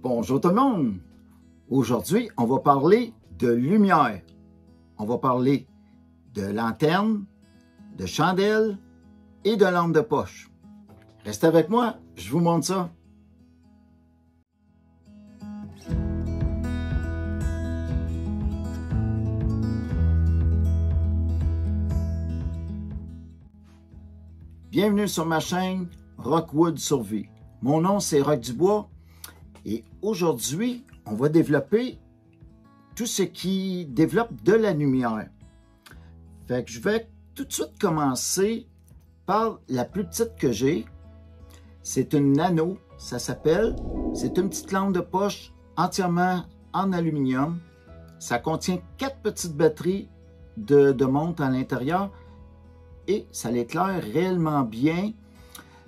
Bonjour tout le monde! Aujourd'hui, on va parler de lumière. On va parler de lanterne, de chandelle et de lampe de poche. Restez avec moi, je vous montre ça. Bienvenue sur ma chaîne Rockwood Survie. Mon nom c'est Rock Dubois et aujourd'hui, on va développer tout ce qui développe de la lumière. Fait que je vais tout de suite commencer par la plus petite que j'ai. C'est une nano, ça s'appelle. C'est une petite lampe de poche entièrement en aluminium. Ça contient 4 petites batteries de montre à l'intérieur et ça l'éclaire réellement bien.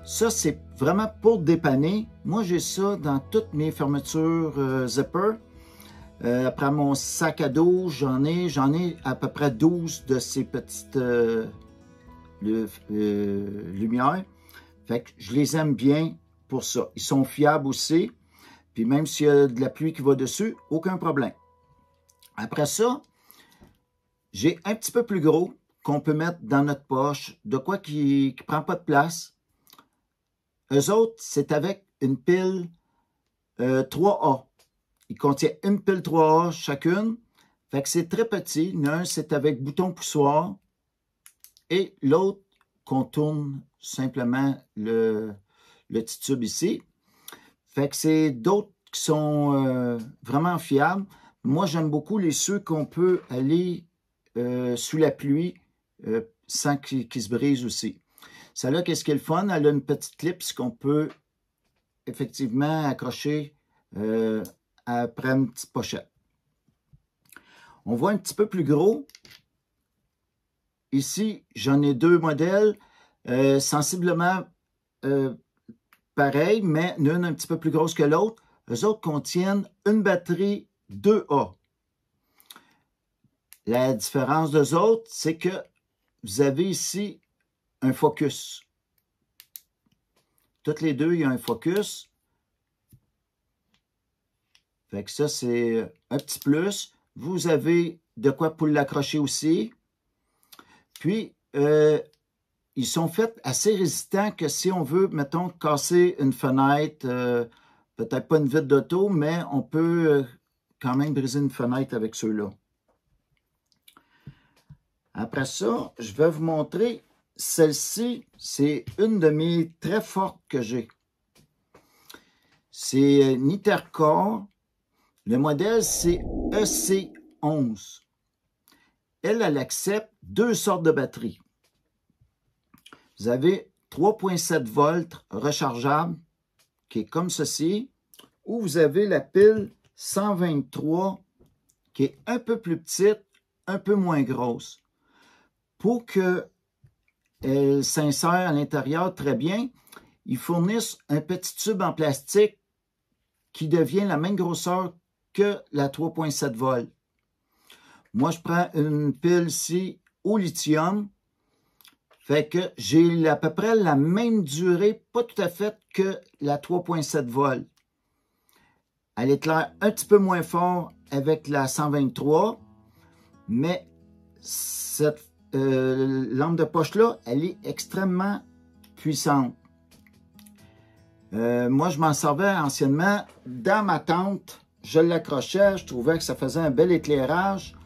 Ça, c'est vraiment pour dépanner. Moi, j'ai ça dans toutes mes fermetures zipper. Après mon sac à dos, j'en ai à peu près 12 de ces petites lumières. Fait que je les aime bien pour ça. Ils sont fiables aussi. Puis même s'il y a de la pluie qui va dessus, aucun problème. Après ça, j'ai un petit peu plus gros qu'on peut mettre dans notre poche. De quoi qui ne prend pas de place. Eux autres, c'est avec une pile 3A. Il contient une pile 3A chacune. Fait que c'est très petit. L'un, c'est avec bouton poussoir. Et l'autre, qu'on tourne simplement le petit tube ici. Fait que c'est d'autres qui sont vraiment fiables. Moi, j'aime beaucoup ceux qu'on peut aller sous la pluie sans qu'ils se brisent aussi. Celle-là, qu'est-ce qui est le fun? Elle a une petite clip qu'on peut effectivement accrocher après une petite pochette. On voit un petit peu plus gros. Ici, j'en ai 2 modèles sensiblement pareils, mais l'une un petit peu plus grosse que l'autre. Eux autres contiennent une batterie 2A. La différence d'eux autres, c'est que vous avez ici un focus. Toutes les deux, il y a un focus. Fait que ça, c'est un petit plus. Vous avez de quoi pour l'accrocher aussi. Puis, ils sont faits assez résistants que si on veut, mettons, casser une fenêtre, peut-être pas une vitre d'auto, mais on peut quand même briser une fenêtre avec ceux-là. Après ça, je vais vous montrer. Celle-ci, c'est une de mes très fortes que j'ai. C'est Nitercore. Le modèle, c'est EC11. Elle accepte 2 sortes de batteries. Vous avez 3,7 volts rechargeable, qui est comme ceci, ou vous avez la pile 123, qui est un peu plus petite, un peu moins grosse. Pour que elle s'insère à l'intérieur très bien, ils fournissent un petit tube en plastique qui devient la même grosseur que la 3,7 volts. Moi, je prends une pile ici au lithium, fait que j'ai à peu près la même durée, pas tout à fait, que la 3,7 volts. Elle éclaire un petit peu moins fort avec la 123, mais cette lampe de poche-là, elle est extrêmement puissante. Moi, je m'en servais anciennement dans ma tente. Je l'accrochais, je trouvais que ça faisait un bel éclairage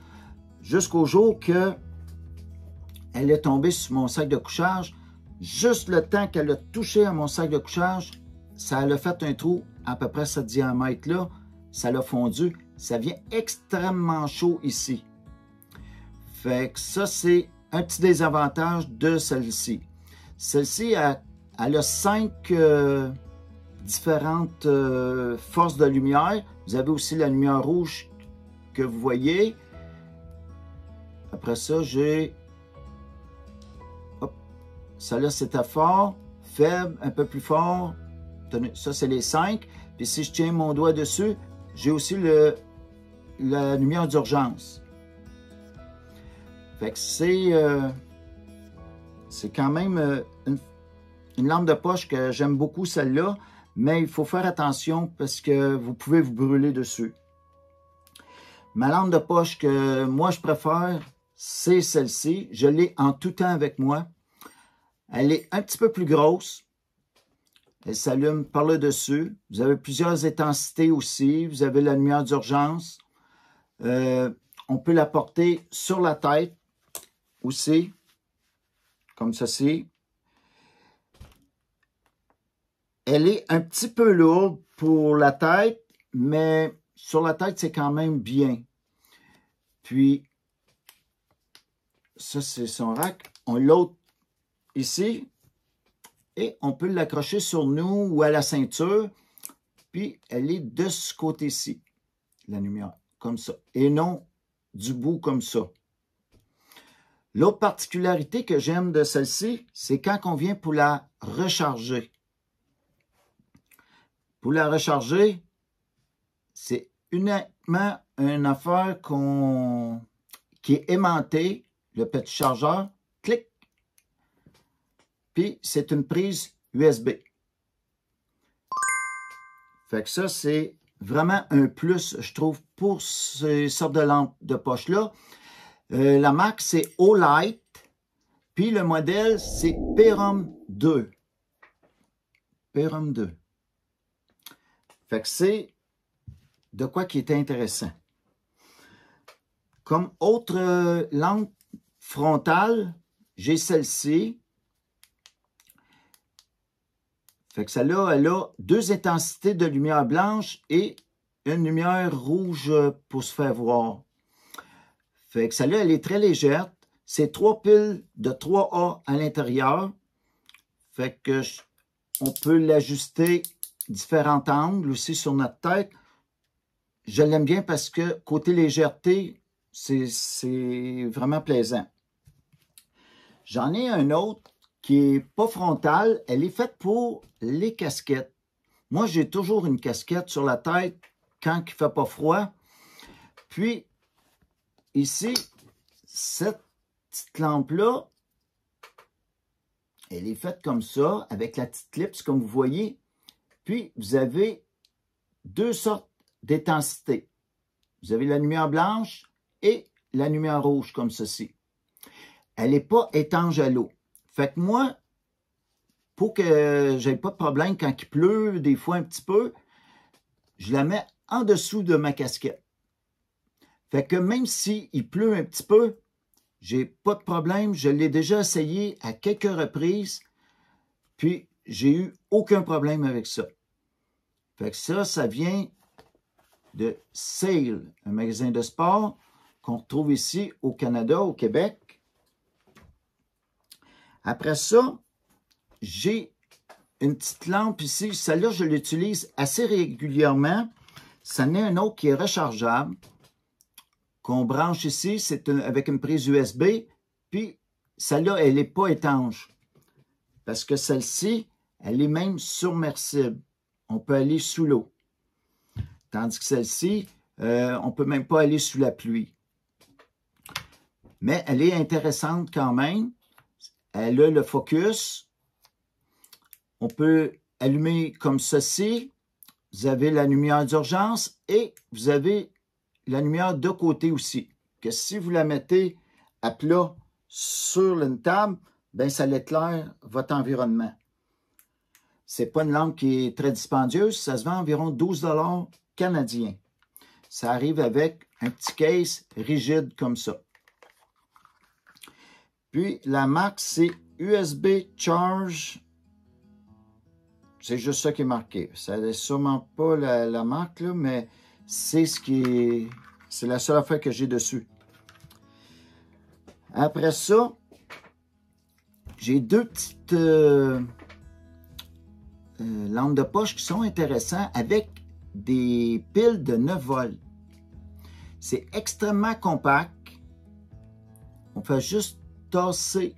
jusqu'au jour que elle est tombée sur mon sac de couchage. Juste le temps qu'elle a touché à mon sac de couchage, ça a fait un trou à peu près ce diamètre-là. Ça l'a fondu. Ça vient extrêmement chaud ici. Fait que ça, c'est un petit désavantage de celle-ci. Celle-ci, elle a 5 différentes forces de lumière. Vous avez aussi la lumière rouge que vous voyez. Après ça, j'ai... Celle-là, c'était fort, faible, un peu plus fort. Tenez, ça, c'est les 5. Puis si je tiens mon doigt dessus, j'ai aussi la lumière d'urgence. Fait que c'est quand même une lampe de poche que j'aime beaucoup, celle-là. mais il faut faire attention parce que vous pouvez vous brûler dessus. Ma lampe de poche que moi je préfère, c'est celle-ci. Je l'ai en tout temps avec moi. Elle est un petit peu plus grosse. Elle s'allume par le dessus. Vous avez plusieurs intensités aussi. Vous avez la lumière d'urgence. On peut la porter sur la tête aussi, comme ceci. Elle est un petit peu lourde pour la tête, mais sur la tête, c'est quand même bien. Puis, ça, c'est son rack. On l'autre ici. Et on peut l'accrocher sur nous ou à la ceinture. Puis, elle est de ce côté-ci, la lumière, comme ça. Et non du bout comme ça. L'autre particularité que j'aime de celle-ci, c'est quand on vient pour la recharger. Pour la recharger, c'est uniquement une affaire qui est aimantée, le petit chargeur, clic, puis c'est une prise USB. Fait que ça, c'est vraiment un plus, je trouve, pour ces sortes de lampes de poche-là. La marque, c'est Olight, puis le modèle, c'est Perum 2. Perum 2. Fait que c'est de quoi qui est intéressant. Comme autre lampe frontale, j'ai celle-ci. Fait que celle-là, elle a 2 intensités de lumière blanche et une lumière rouge pour se faire voir. Fait que celle-là, elle est très légère. C'est 3 piles de 3A à l'intérieur. Fait que on peut l'ajuster différents angles aussi sur notre tête. Je l'aime bien parce que côté légèreté, c'est vraiment plaisant. J'en ai un autre qui n'est pas frontale. Elle est faite pour les casquettes. Moi, j'ai toujours une casquette sur la tête quand il ne fait pas froid. Puis, ici, cette petite lampe-là, elle est faite comme ça, avec la petite clip, comme vous voyez. Puis, vous avez 2 sortes d'intensité. Vous avez la lumière blanche et la lumière rouge, comme ceci. Elle n'est pas étanche à l'eau. Fait que moi, pour que je n'ai pas de problème quand il pleut, des fois un petit peu, je la mets en dessous de ma casquette. Fait que même s'il pleut un petit peu, j'ai pas de problème. Je l'ai déjà essayé à quelques reprises, puis j'ai eu aucun problème avec ça. Fait que ça vient de Sail, un magasin de sport qu'on retrouve ici au Canada, au Québec. Après ça, j'ai une petite lampe ici. Celle-là, je l'utilise assez régulièrement. Ça en est un autre qui est rechargeable, qu'on branche ici. C'est avec une prise USB. Puis, celle-là, elle n'est pas étanche. Parce que celle-ci, elle est même submersible. On peut aller sous l'eau. Tandis que celle-ci, on ne peut même pas aller sous la pluie. Mais elle est intéressante quand même. Elle a le focus. On peut allumer comme ceci. Vous avez la lumière d'urgence et vous avez la lumière de côté aussi. Que si vous la mettez à plat sur une table, ben ça éclaire votre environnement. Ce n'est pas une lampe qui est très dispendieuse. Ça se vend environ 12 $ canadiens. Ça arrive avec un petit case rigide comme ça. Puis, la marque, c'est USB Charge. C'est juste ça qui est marqué. Ça n'est sûrement pas la marque, là, mais c'est ce qui est... C'est la seule affaire que j'ai dessus. Après ça, j'ai 2 petites lampes de poche qui sont intéressantes avec des piles de 9 volts. C'est extrêmement compact. On fait juste tasser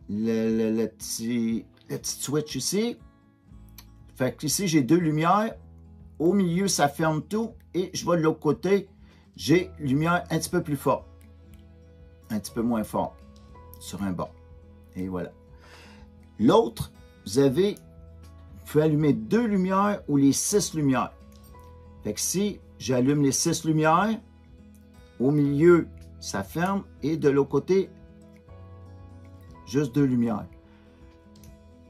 le petit switch ici. Fait que ici, j'ai 2 lumières. Au milieu, ça ferme tout. Et je vais de l'autre côté, j'ai lumière un petit peu plus forte. Un petit peu moins fort sur un bord. Et voilà. L'autre, vous avez pouvez allumer 2 lumières ou les 6 lumières. Fait que si j'allume les 6 lumières, au milieu, ça ferme et de l'autre côté, juste 2 lumières.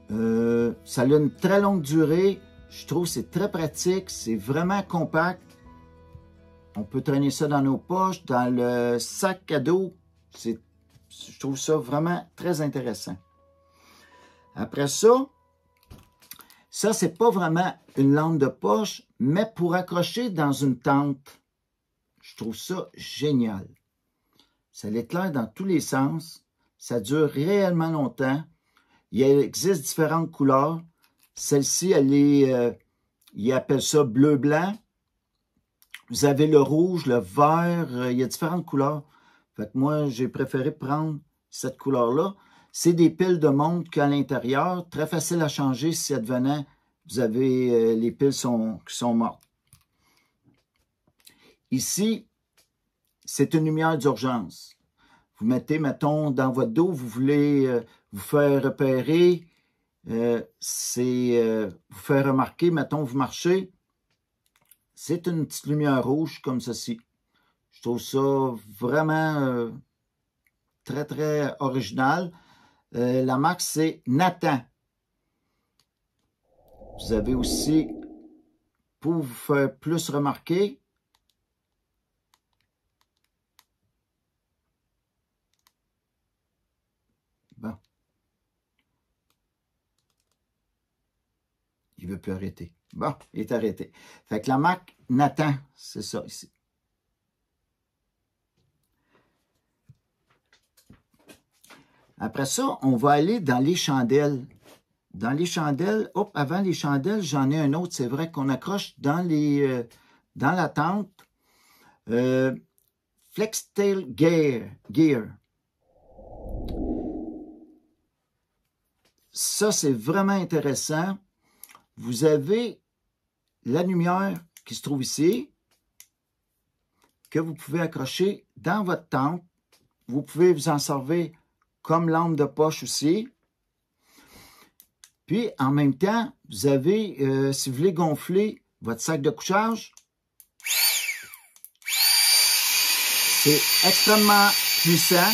Ça a une très longue durée. Je trouve que c'est très pratique. C'est vraiment compact. On peut traîner ça dans nos poches, dans le sac à dos. Je trouve ça vraiment très intéressant. Après ça, c'est pas vraiment une lampe de poche, mais pour accrocher dans une tente. Je trouve ça génial. Ça l'éclaire dans tous les sens. Ça dure réellement longtemps. Il existe différentes couleurs. Celle-ci, elle est, ils appellent ça bleu-blanc. Vous avez le rouge, le vert, il y a différentes couleurs. Fait que moi, j'ai préféré prendre cette couleur-là. C'est des piles de montre qu'à l'intérieur, très facile à changer si advenant, vous avez les piles qui sont mortes. Ici, c'est une lumière d'urgence. Vous mettez, mettons, dans votre dos, vous voulez vous faire repérer, vous faire remarquer, mettons, vous marchez. C'est une petite lumière rouge comme ceci. Je trouve ça vraiment très, très original. La marque, c'est Nathan. Vous avez aussi, pour vous faire plus remarquer, bon, il ne veut plus arrêter. Bon, il est arrêté. Fait que la marque Nathan, c'est ça ici. Après ça, on va aller dans les chandelles. Dans les chandelles, hop, avant les chandelles, j'en ai un autre. C'est vrai qu'on accroche dans la tente. Flextail Gear. Ça, c'est vraiment intéressant. Vous avez la lumière qui se trouve ici, que vous pouvez accrocher dans votre tente. Vous pouvez vous en servir comme lampe de poche aussi. Puis, en même temps, vous avez, si vous voulez gonfler votre sac de couchage, c'est extrêmement puissant.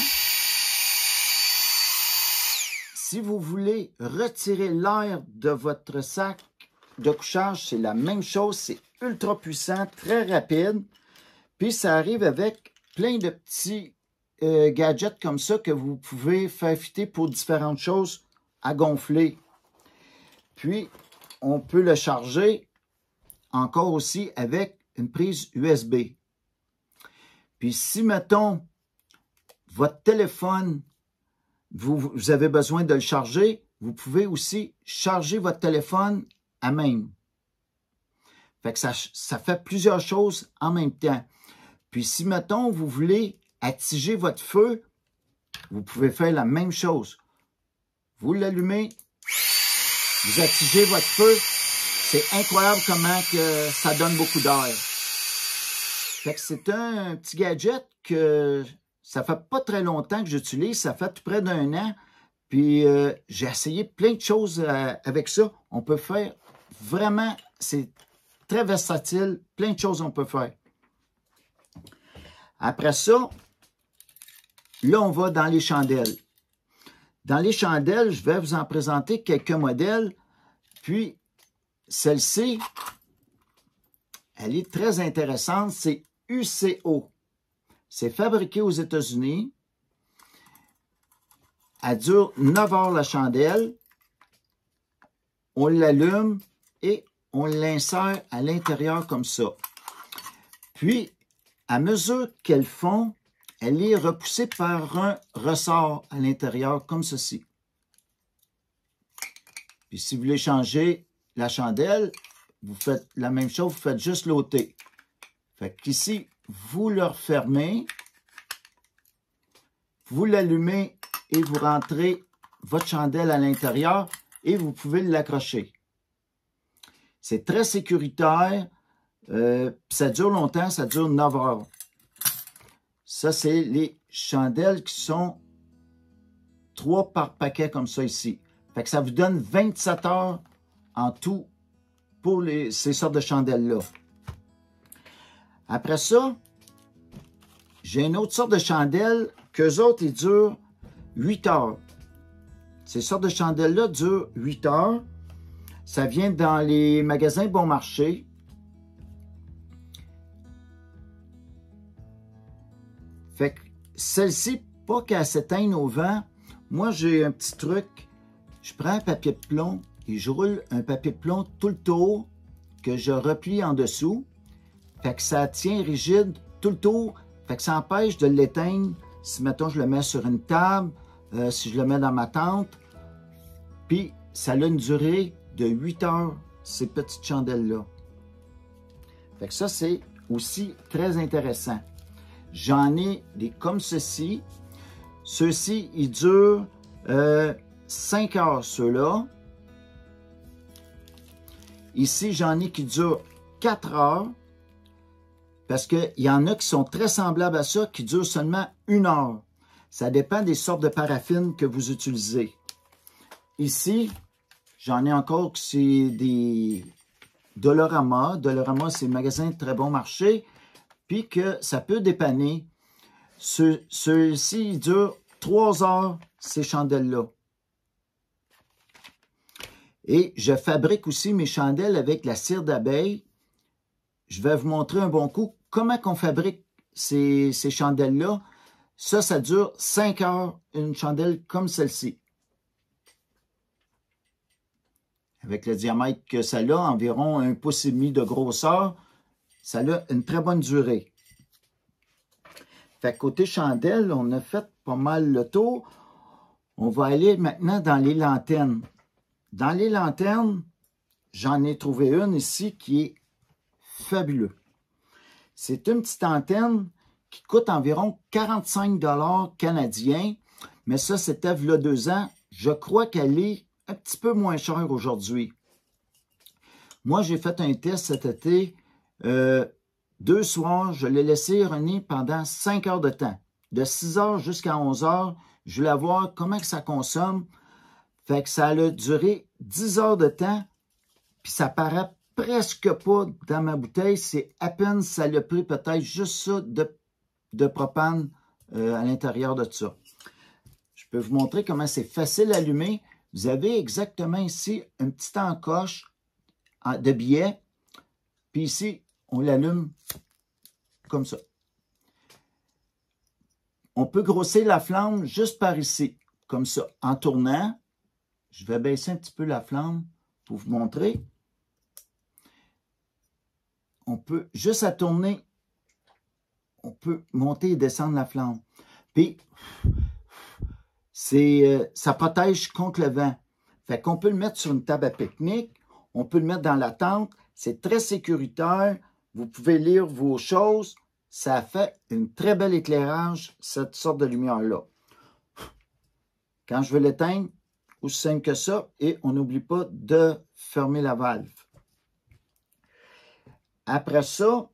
Si vous voulez retirer l'air de votre sac de couchage, c'est la même chose. C'est ultra puissant, très rapide. Puis, ça arrive avec plein de petits gadgets comme ça que vous pouvez faire fitter pour différentes choses à gonfler. Puis, on peut le charger encore aussi avec une prise USB. Puis, si, mettons, votre téléphone, vous avez besoin de le charger, vous pouvez aussi charger votre téléphone à même. Fait que ça fait plusieurs choses en même temps. Puis, si, mettons, vous voulez attiger votre feu, vous pouvez faire la même chose. Vous l'allumez, vous attigez votre feu. C'est incroyable comment que ça donne beaucoup d'air. Fait que c'est un petit gadget que ça fait pas très longtemps que j'utilise. Ça fait tout près d'1 an. Puis j'ai essayé plein de choses avec ça. On peut faire vraiment, c'est très versatile. Plein de choses on peut faire. Après ça, là on va dans les chandelles. Dans les chandelles, je vais vous en présenter quelques modèles. Puis, celle-ci, elle est très intéressante. C'est UCO. C'est fabriqué aux États-Unis. Elle dure 9 heures la chandelle. On l'allume et on l'insère à l'intérieur comme ça. Puis, à mesure qu'elle fond, elle est repoussée par un ressort à l'intérieur, comme ceci. Puis si vous voulez changer la chandelle, vous faites la même chose, vous faites juste l'ôter. Fait qu'ici, vous le refermez, vous l'allumez et vous rentrez votre chandelle à l'intérieur et vous pouvez l'accrocher. C'est très sécuritaire, ça dure longtemps, ça dure 9 heures. Ça, c'est les chandelles qui sont 3 par paquet comme ça ici. Fait que ça vous donne 27 heures en tout pour ces sortes de chandelles-là. Après ça, j'ai une autre sorte de chandelle qu'eux autres, ils durent 8 heures. Ces sortes de chandelles-là durent 8 heures. Ça vient dans les magasins bon marché. Fait que celle-ci, pas qu'elle s'éteigne au vent. Moi, j'ai un petit truc. Je prends un papier de plomb et je roule un papier de plomb tout le tour que je replie en dessous. Fait que ça tient rigide tout le tour. Fait que ça empêche de l'éteindre si, mettons, je le mets sur une table, si je le mets dans ma tente. Puis, ça a une durée de 8 heures, ces petites chandelles-là. Fait que ça, c'est aussi très intéressant. J'en ai des comme ceci. Ceux-ci, ils durent 5 heures, ceux-là. Ici, j'en ai qui durent 4 heures. Parce qu'il y en a qui sont très semblables à ça, qui durent seulement 1 heure. Ça dépend des sortes de paraffine que vous utilisez. Ici, j'en ai encore qui c'est des Dollarama. Dollarama, c'est un magasin de très bon marché. Puis que ça peut dépanner. Ceux-ci, ils durent 3 heures, ces chandelles-là. Et je fabrique aussi mes chandelles avec la cire d'abeille. Je vais vous montrer un bon coup comment on fabrique ces chandelles-là. Ça dure 5 heures, une chandelle comme celle-ci. Avec le diamètre que ça a, environ 1,5 pouce de grosseur, ça a une très bonne durée. Fait que côté chandelle, on a fait pas mal le tour. On va aller maintenant dans les lanternes. Dans les lanternes, j'en ai trouvé une ici qui est fabuleuse. C'est une petite antenne qui coûte environ 45 $ canadiens. Mais ça, c'était il y a 2 ans. Je crois qu'elle est un petit peu moins chère aujourd'hui. Moi, j'ai fait un test cet été. 2 soirs, je l'ai laissé runner pendant 5 heures de temps. De 6 heures jusqu'à 11 heures, je voulais voir comment que ça consomme. Fait que ça a duré 10 heures de temps, puis ça paraît presque pas dans ma bouteille. C'est à peine, ça l'a pris peut-être juste ça de propane à l'intérieur de ça. Je peux vous montrer comment c'est facile à allumer. Vous avez exactement ici une petite encoche de billets, puis ici, on l'allume comme ça. On peut grossir la flamme juste par ici, comme ça, en tournant. Je vais baisser un petit peu la flamme pour vous montrer. On peut, juste à tourner, on peut monter et descendre la flamme. Puis, ça protège contre le vent. Fait qu'on peut le mettre sur une table à pique-nique, on peut le mettre dans la tente. C'est très sécuritaire. Vous pouvez lire vos choses. Ça fait un très bel éclairage, cette sorte de lumière-là. Quand je veux l'éteindre, aussi simple que ça, et on n'oublie pas de fermer la valve. Après ça,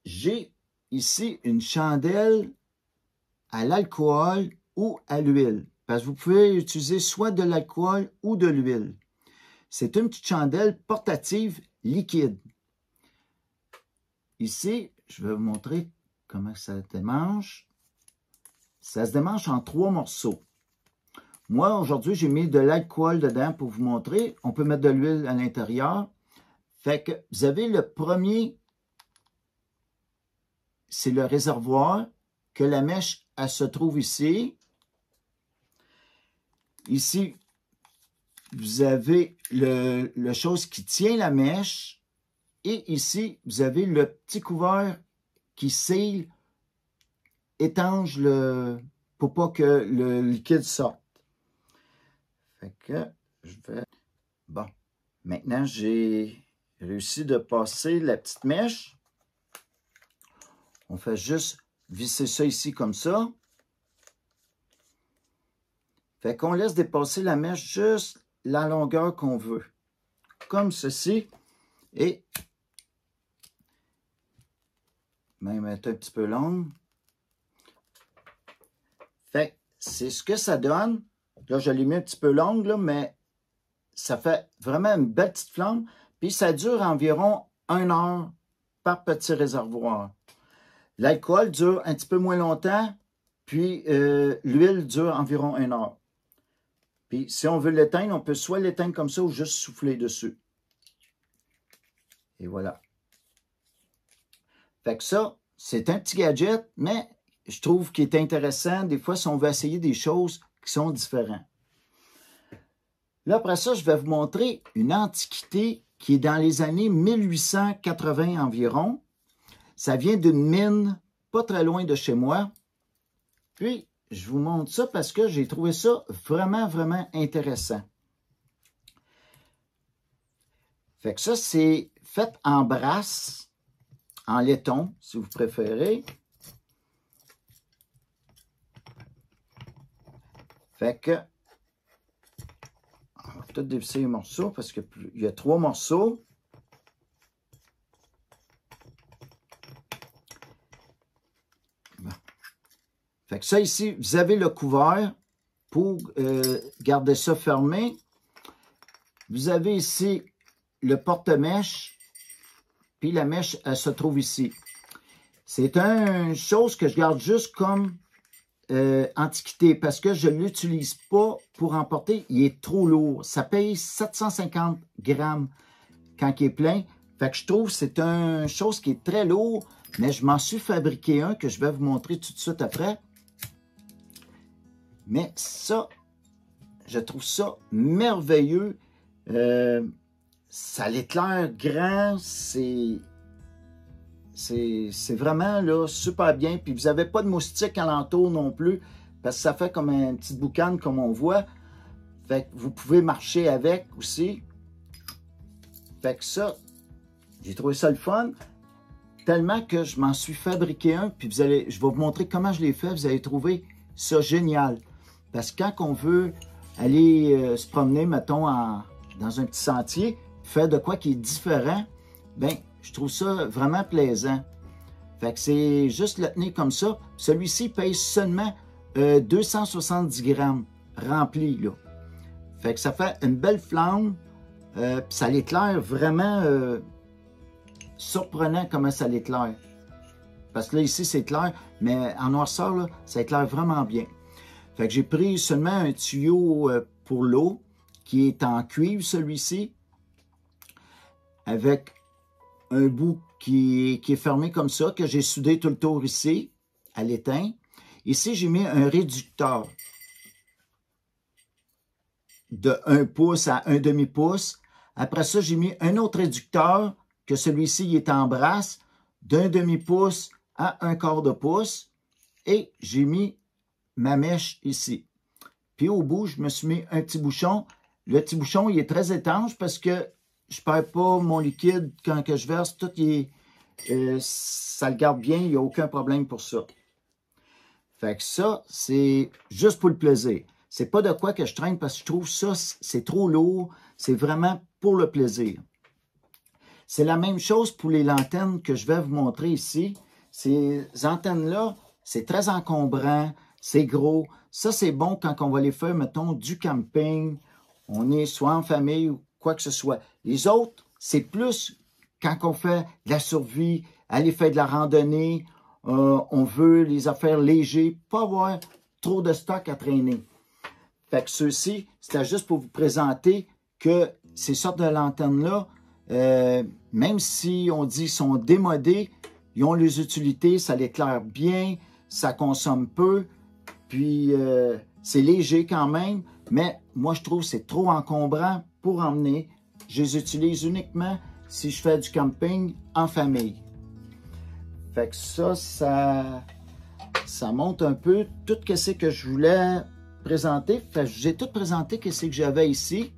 j'ai ici une chandelle à l'alcool ou à l'huile. Parce que vous pouvez utiliser soit de l'alcool ou de l'huile. C'est une petite chandelle portative liquide. Ici, je vais vous montrer comment ça se démanche. Ça se démanche en 3 morceaux. Moi, aujourd'hui, j'ai mis de l'alcool dedans pour vous montrer. On peut mettre de l'huile à l'intérieur. Fait que vous avez le premier, c'est le réservoir, que la mèche, elle se trouve ici. Ici, vous avez le chose qui tient la mèche. Et ici, vous avez le petit couvert qui scelle, étanche pour pas que le liquide sorte. Fait que je vais... Bon, maintenant j'ai réussi de passer la petite mèche. On fait juste visser ça ici comme ça. Fait qu'on laisse dépasser la mèche juste la longueur qu'on veut. Comme ceci. Et même être un petit peu longue. Fait c'est ce que ça donne. Là, je l'ai mis un petit peu longue, là, mais ça fait vraiment une belle petite flamme. Puis ça dure environ 1 heure par petit réservoir. L'alcool dure un petit peu moins longtemps, puis l'huile dure environ 1 heure. Puis si on veut l'éteindre, on peut soit l'éteindre comme ça ou juste souffler dessus. Et voilà. Fait que ça, c'est un petit gadget, mais je trouve qu'il est intéressant des fois si on veut essayer des choses qui sont différentes. Là, après ça, je vais vous montrer une antiquité qui est dans les années 1880 environ. Ça vient d'une mine pas très loin de chez moi. Puis, je vous montre ça parce que j'ai trouvé ça vraiment, vraiment intéressant. Fait que ça, c'est fait en brasse, en laiton, si vous préférez. Fait que, on va peut-être dévisser les morceaux parce qu'il y a 3 morceaux. Bon. Fait que ça ici, vous avez le couvert pour garder ça fermé. Vous avez ici le porte-mèche, puis la mèche, elle se trouve ici. C'est une chose que je garde juste comme antiquité parce que je ne l'utilise pas pour emporter. Il est trop lourd. Ça pèse 750 grammes quand il est plein. Fait que je trouve que c'est une chose qui est très lourd, mais je m'en suis fabriqué un que je vais vous montrer tout de suite après. Mais ça, je trouve ça merveilleux. Ça l'éclaire grand, c'est vraiment là, super bien. Puis vous n'avez pas de moustiques alentour non plus, parce que ça fait comme une petite boucane comme on voit. Fait que vous pouvez marcher avec aussi. Fait que ça, j'ai trouvé ça le fun. Tellement que je m'en suis fabriqué un, puis je vais vous montrer comment je l'ai fait. Vous allez trouver ça génial. Parce que quand on veut aller se promener, mettons, dans un petit sentier, faire de quoi qui est différent, bien, je trouve ça vraiment plaisant. Fait que c'est juste le tenir comme ça. Celui-ci pèse seulement 270 grammes rempli, là. Fait que ça fait une belle flamme. Ça l'éclaire vraiment surprenant comment ça l'éclaire. Parce que là, ici, c'est clair, mais en noirceur, là, ça éclaire vraiment bien. Fait que j'ai pris seulement un tuyau pour l'eau qui est en cuivre, celui-ci, avec un bout qui est fermé comme ça, que j'ai soudé tout le tour ici, à l'étain. Ici, j'ai mis un réducteur de 1 pouce à 1 demi-pouce. Après ça, j'ai mis un autre réducteur, que celui-ci il est en brasse, d'1 demi-pouce à 1/4 de pouce. Et j'ai mis ma mèche ici. Puis au bout, je me suis mis un petit bouchon. Le petit bouchon, il est très étanche parce que je ne perds pas mon liquide quand que je verse. Tout ça le garde bien, il n'y a aucun problème pour ça. Fait que ça, c'est juste pour le plaisir. C'est pas de quoi que je traîne parce que je trouve ça, c'est trop lourd. C'est vraiment pour le plaisir. C'est la même chose pour les lanternes que je vais vous montrer ici. Ces antennes-là, c'est très encombrant, c'est gros. Ça, c'est bon quand on va les faire, mettons, du camping. On est soit en famille ou quoi que ce soit. Les autres, c'est plus quand on fait de la survie, aller faire de la randonnée. On veut les affaires légers, pas avoir trop de stock à traîner. Fait que ceux-ci, c'était juste pour vous présenter que ces sortes de lanternes-là, même si on dit qu'ils sont démodés, ils ont les utilités, ça l'éclaire bien, ça consomme peu, puis c'est léger quand même, mais moi je trouve que c'est trop encombrant pour emmener. Je les utilise uniquement si je fais du camping en famille. Fait que ça montre un peu tout ce que je voulais présenter. Fait que j'ai tout présenté ce que j'avais ici.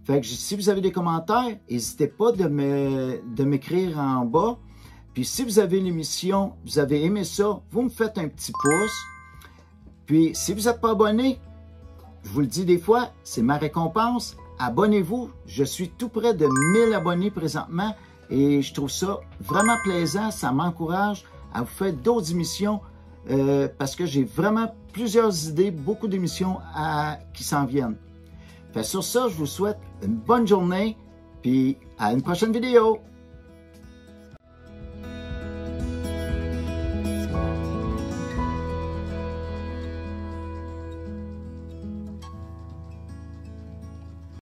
Fait que si vous avez des commentaires, n'hésitez pas de m'écrire en bas. Puis si vous avez l'émission, vous avez aimé ça, vous me faites un petit pouce. Puis si vous n'êtes pas abonné, je vous le dis des fois, c'est ma récompense. Abonnez-vous. Je suis tout près de 1000 abonnés présentement et je trouve ça vraiment plaisant. Ça m'encourage à vous faire d'autres émissions parce que j'ai vraiment plusieurs idées, beaucoup d'émissions qui s'en viennent. Fait sur ça, je vous souhaite une bonne journée, puis à une prochaine vidéo.